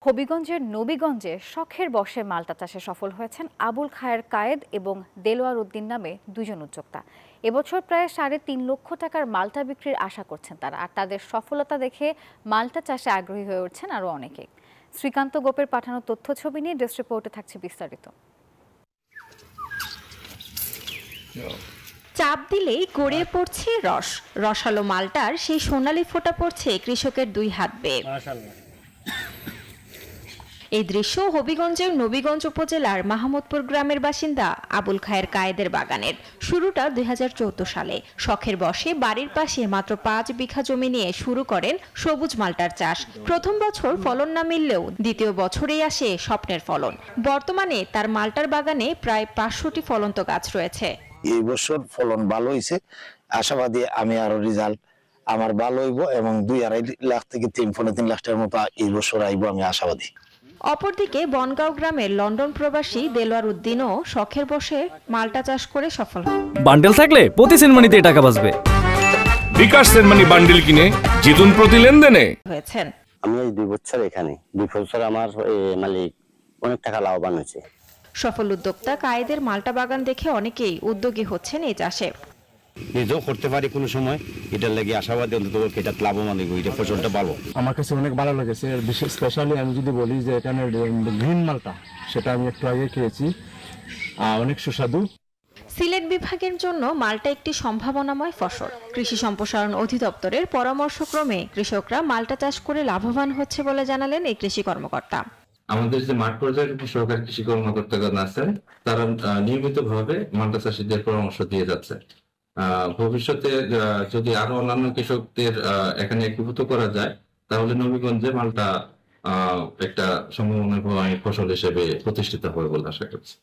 হবিগঞ্জের নবীগঞ্জে শখের বশে মাল্টা চাষে সফল হয়েছেন আবুল খায়ের কায়েদ এবং দেলোয়ার উদ্দিন নামে দুজন উদ্যোক্তা। এবছর প্রায় ৩.৫ লক্ষ টাকার মাল্টা বিক্রির আশা করছেন তারা। আর তাদের সফলতা দেখে মাল্টা চাষে আগ্রহী হয়ে উঠছেন আরও অনেকে। শ্রীকান্ত গোপের পাঠানো তথ্য ছবি নিয়ে ডেস্ক রিপোর্টে থাকছে বিস্তারিত। চাপ দিলেই গড়িয়ে পড়ছে রস। রসালো মালটার সেই সোনালি ফোঁটা পড়ছে কৃষকের দুই হাত বেয়ে। এই দৃশ্য হবিগঞ্জের নবীগঞ্জ উপজেলার মাহমুদপুর গ্রামের বাসিন্দা আবুল খায়ের কায়েদের বাগানের। শুরুটা ২০১৪ সালে। শখের বশে বাড়ির পাশে মাত্র ৫ বিঘা জমি নিয়ে শুরু করেন সবুজ মাল্টার চাষ। প্রথম বছর ফলন না মিললেও দ্বিতীয় বছরেই আসে স্বপ্নের ফলন। বর্তমানে তার মাল্টার বাগানে প্রায় ৫০০টি ফলন্ত গাছ রয়েছে। এই বছর ফলন ভালো হয়েছে, আশাবাদী আমি আরো রেজাল্ট আমার ভালো হইব এবং ২.৫ লাখ থেকে ৩.৫ লাখ টাকার মতো এই বছর আইব, আমি আশাবাদী। অপরদিকে বনগাঁও গ্রামের লন্ডন প্রবাসী দেলোয়ার উদ্দিনও শখের বশে মাল্টা চাষ করে সফল। বান্ডেল থাকলে প্রতি সেনমানিতে টাকা বাঁচবে। বিকাশ সেনমানি বান্ডেল কিনে জিতুন প্রতি লেনদেনে হয়েছেন। আমি এই ২ বছর এখানে ২ বছর আমার মালিক অনেক টাকা লাভবান হয়েছে। সফল উদ্যোক্তা কায়েদের মাল্টা বাগান দেখে অনেকেই উদ্যোগী হচ্ছেন এই চাষে। নিজেও করতে পারি কোনো সময়, এটার লাগে আশাবাদী অন্তত এটা লাভবান হইব, এটা ফসলটা ভালো। আমার কাছে অনেক ভালো লেগেছে। বিশেষ স্পেশালি আমি যদি বলি যে এখানে গ্রিন মালটা, সেটা আমি একটু আগে খেয়েছি, অনেক সুস্বাদু। সিলেট বিভাগের জন্য মাল্টা একটি সম্ভাবনাময় ফসল। কৃষি সম্প্রসারণ অধিদপ্তরের পরামর্শক্রমে কৃষকরা মাল্টা চাষ করে লাভবান হচ্ছে বলে জানালেন এই কৃষি কর্মকর্তা। আমাদের যে মাঠ পর্যায়ের সরকারি কৃষি কর্মকর্তাগণ আছেন, তারা নিয়মিতভাবে মাল্টা চাষীদের পরামর্শ দিয়ে যাচ্ছে। ভবিষ্যতে যদি আরো অন্যান্য কৃষকদের এখানে একীভূত করা যায়, তাহলে নবীগঞ্জে মাল্টা একটা সম্ভাবনাময় ফসল হিসেবে প্রতিষ্ঠিত হবে বলে আশা করছি।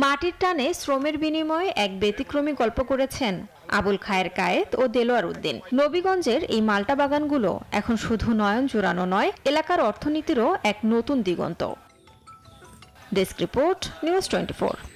মাটির টানে শ্রমের বিনিময়ে এক ব্যতিক্রমী গল্প করেছেন আবুল খায়ের কায়েদ ও দেলোয়ার উদ্দিন। নবীগঞ্জের এই মাল্টা বাগানগুলো এখন শুধু নয়ন জোড়ানো নয়, এলাকার অর্থনীতিরও এক নতুন দিগন্ত। Desk report, news 24।